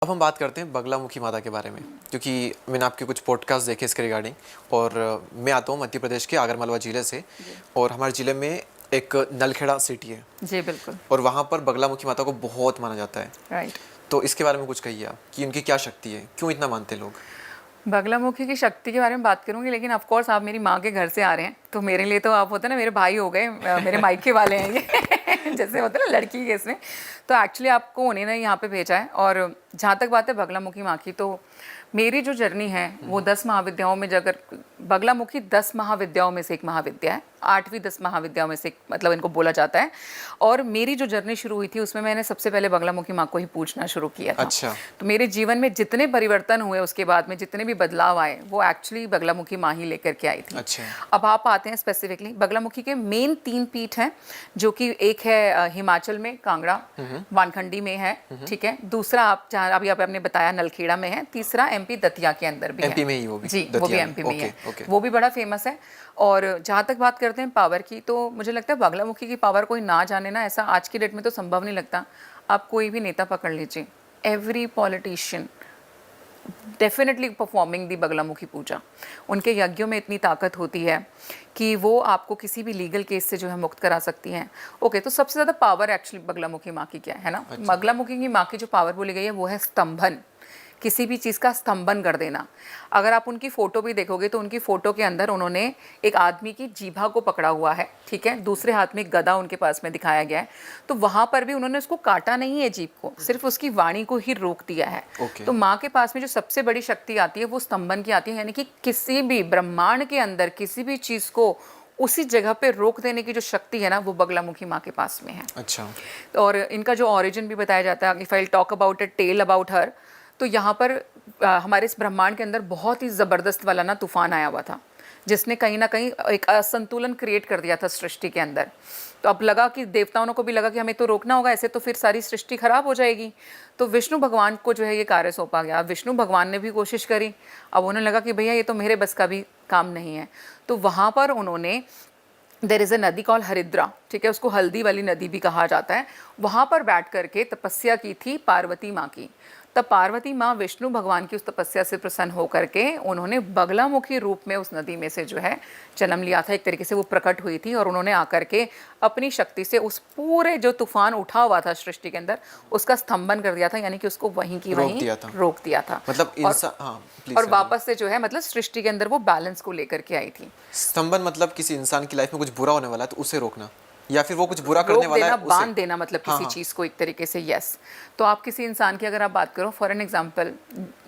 अब हम बात करते हैं बगलामुखी माता के बारे में, क्योंकि मैंने आपके कुछ पॉडकास्ट देखे इसके रिगार्डिंग। और मैं आता हूँ मध्य प्रदेश के आगरमालवा ज़िले से। और हमारे ज़िले में एक नलखेड़ा सिटी है जी बिल्कुल। और वहाँ पर बगलामुखी माता को बहुत माना जाता है। राइट। तो इसके बारे में कुछ कहिए आप कि उनकी क्या शक्ति है, क्यों इतना मानते हैं लोग। बगलामुखी की शक्ति के बारे में बात करूंगी, लेकिन ऑफ कोर्स आप मेरी माँ के घर से आ रहे हैं तो मेरे लिए तो आप होता है ना, मेरे भाई हो गए, मेरे मायके वाले हैं ये जैसे होता है ना लड़की के इसमें। तो एक्चुअली आपको उन्हें ने यहाँ पे भेजा है। और जहाँ तक बात है बगलामुखी माँ की, तो मेरी जो जर्नी है वो 10 महाविद्याओं में, अगर बगलामुखी 10 महाविद्याओं में से एक महाविद्या है, 8वीं 10 महाविद्याओं में से एक, मतलब इनको बोला जाता है। और मेरी जो जर्नी शुरू हुई थी उसमें मैंने सबसे पहले बगलामुखी माँ को ही पूछना शुरू किया था। अच्छा। तो मेरे जीवन में जितने परिवर्तन हुए उसके बाद में, जितने भी बदलाव आए, वो एक्चुअली बगलामुखी माँ ही लेकर के आई थी। अच्छा। अब आप आते हैं स्पेसिफिकली बगलामुखी के मेन 3 पीठ हैं, जो कि एक है हिमाचल में कांगड़ा वानखंडी में है, ठीक है। दूसरा आप जहाँ अभी आपने बताया नलखेड़ा में है। तीसरा एमपी दतिया के अंदर भी एमपी है। में ही वो भी, जी वो भी एमपी में ही है। ओके। वो भी बड़ा फेमस है। और जहाँ तक बात करते हैं पावर की, तो मुझे लगता है बगलामुखी की पावर कोई ना जाने ना, ऐसा आज की डेट में तो संभव नहीं लगता। आप कोई भी नेता पकड़ लीजिए, एवरी पॉलिटिशियन डेफिनेटली परफॉर्मिंग दी बगलामुखी पूजा। उनके यज्ञों में इतनी ताकत होती है कि वो आपको किसी भी लीगल केस से जो है मुक्त करा सकती हैं। ओके, तो सबसे ज़्यादा पावर एक्चुअली बगलामुखी माँ की क्या है ना। अच्छा। बगलामुखी की माँ की जो पावर बोली गई है वो है स्तंभन, किसी भी चीज़ का स्तंभन कर देना। अगर आप उनकी फ़ोटो भी देखोगे तो उनकी फ़ोटो के अंदर उन्होंने एक आदमी की जीभा को पकड़ा हुआ है, ठीक है। दूसरे हाथ में गदा उनके पास में दिखाया गया है। तो वहाँ पर भी उन्होंने उसको काटा नहीं है जीभ को, सिर्फ उसकी वाणी को ही रोक दिया है। तो माँ के पास में जो सबसे बड़ी शक्ति आती है वो स्तंभन की आती है, यानी कि किसी भी ब्रह्मांड के अंदर किसी भी चीज़ को उसी जगह पे रोक देने की जो शक्ति है ना, वो बगलामुखी माँ के पास में है। अच्छा। और इनका जो ऑरिजिन भी बताया जाता है, if I talk about a tell about her, तो यहाँ पर हमारे इस ब्रह्मांड के अंदर बहुत ही ज़बरदस्त वाला ना तूफान आया हुआ था, जिसने कहीं ना कहीं एक असंतुलन क्रिएट कर दिया था सृष्टि के अंदर। तो अब लगा कि देवताओं को भी लगा कि हमें तो रोकना होगा, ऐसे तो फिर सारी सृष्टि खराब हो जाएगी। तो विष्णु भगवान को जो है ये कार्य सौंपा गया। विष्णु भगवान ने भी कोशिश करी। अब उन्हें लगा कि भैया ये तो मेरे बस का भी काम नहीं है। तो वहाँ पर उन्होंने, देर इज़ अ नदी कॉल हरिद्रा, ठीक है, उसको हल्दी वाली नदी भी कहा जाता है। वहाँ पर बैठ करके तपस्या की थी पार्वती माँ की। तब पार्वती माँ विष्णु भगवान की उस तपस्या से प्रसन्न होकर के उन्होंने बगलामुखी रूप में उस नदी में से जो है जन्म लिया था। एक तरीके से वो प्रकट हुई थी और उन्होंने आकर के अपनी शक्ति से उस पूरे जो तूफान उठा हुआ था सृष्टि के अंदर, उसका स्तंभन कर दिया था, यानी कि उसको वहीं की वहीं रोक दिया था। मतलब और वापस से जो है मतलब सृष्टि के अंदर वो बैलेंस को लेकर के आई थी। स्तंभन मतलब किसी इंसान की लाइफ में कुछ बुरा होने वाला है तो उसे रोकना, या फिर वो कुछ बुरा करने वाला है उसे बांध देना, मतलब किसी चीज़ को एक तरीके से। यस। तो आप किसी इंसान की अगर आप बात करो, फॉर एन एग्जांपल,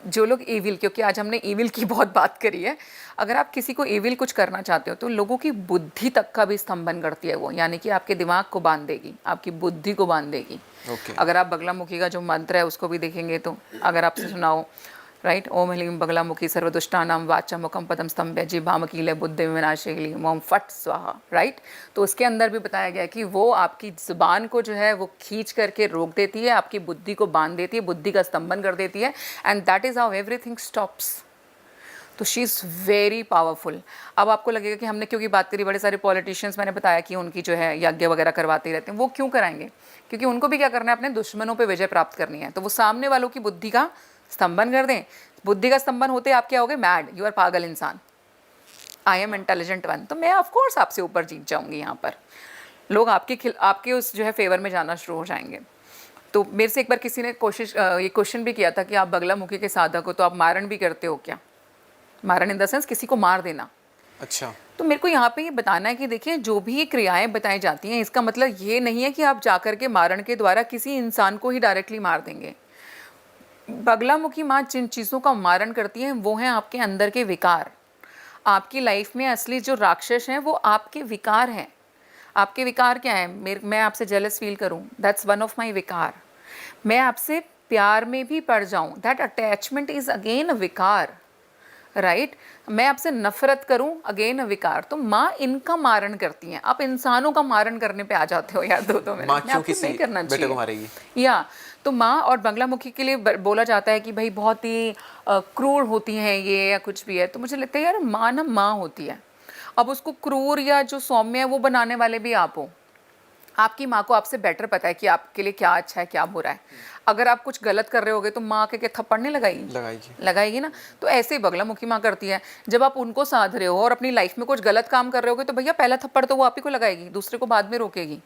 जो लोग ईविल, क्योंकि आज हमने ईविल की बहुत बात करी है, अगर आप किसी को ईविल कुछ करना चाहते हो तो लोगों की बुद्धि तक का भी स्तंभन करती है वो, यानी कि आपके दिमाग को बांध देगी, आपकी बुद्धि को बांध देगी। अगर आप बगलामुखी का जो मंत्र है उसको भी देखेंगे तो अगर आपसे सुनाओ, राइट, ओम ह्लीं बगलामुखी सर्वदुष्टानां वाचा मुखम पदम स्तंभ्य जिह्वामकीले बुद्धि विनाशिनी ओम फट स्वाहा, राइट। तो उसके अंदर भी बताया गया कि वो आपकी ज़ुबान को जो है वो खींच करके रोक देती है, आपकी बुद्धि को बांध देती है, बुद्धि का स्तंभन कर देती है, and that is how everything stops. तो शी इज़ वेरी पावरफुल। अब आपको लगेगा कि हमने क्योंकि बात करी, बड़े सारे पॉलिटिशियंस मैंने बताया कि उनकी जो है यज्ञ वगैरह करवाते रहते हैं, वो क्यों कराएंगे? क्योंकि उनको भी क्या करना है, अपने दुश्मनों पे विजय प्राप्त करनी है। तो वो सामने वालों की बुद्धि का स्तंभन कर दें। बुद्धि का स्तंभन होते आप क्या हो गए? मैड, यू आर पागल इंसान, आई एम इंटेलिजेंट वन। तो मैं ऑफकोर्स आपसे ऊपर जीत जाऊंगी। यहाँ पर लोग आपके उस जो है फेवर में जाना शुरू हो जाएंगे। तो मेरे से एक बार किसी ने ये क्वेश्चन भी किया था कि आप बगलामुखी के साधक हो तो आप मारण भी करते हो क्या? मारण इन द सेंस किसी को मार देना। अच्छा। तो मेरे को यहाँ पे ये बताना है कि देखिए, जो भी ये क्रियाएं बताई जाती हैं, इसका मतलब ये नहीं है कि आप जाकर के मारण के द्वारा किसी इंसान को ही डायरेक्टली मार देंगे। बगलामुखी माँ जिन चीज़ों का मारण करती हैं वो हैं आपके अंदर के विकार। आपकी लाइफ में असली जो राक्षस हैं वो आपके विकार हैं। आपके विकार क्या है? मैं आपसे जेलस फील करूं, दैट्स वन ऑफ माय विकार। मैं आपसे प्यार में भी पड़ जाऊं, that attachment is again a विकार, राइट। मैं आपसे नफरत करूं, अगेन अ विकार। तो माँ इनका मारण करती हैं। आप इंसानों का मारण करने पे आ जाते हो यार, 2 मिनट में आपको नहीं करना चाहिए। बेटे को मारेगी या तो माँ और बगलामुखी के लिए बोला जाता है कि भाई बहुत ही क्रूर होती हैं ये, या कुछ भी है। तो मुझे लगता है यार, माँ ना माँ होती है। अब उसको क्रूर या जो सौम्य है वो बनाने वाले भी आप हो। आपकी माँ को आपसे बेटर पता है कि आपके लिए क्या अच्छा है क्या बुरा है। अगर आप कुछ गलत कर रहे होगे तो माँ के थप्पड़ नहीं लगाएगी? लगाएगी ना। तो ऐसे ही बगलामुखी माँ करती है। जब आप उनको साध रहे हो और अपनी लाइफ में कुछ गलत काम कर रहे होगे तो भैया पहला थप्पड़ तो वो आप ही को लगाएगी, दूसरे को बाद में रोकेगी।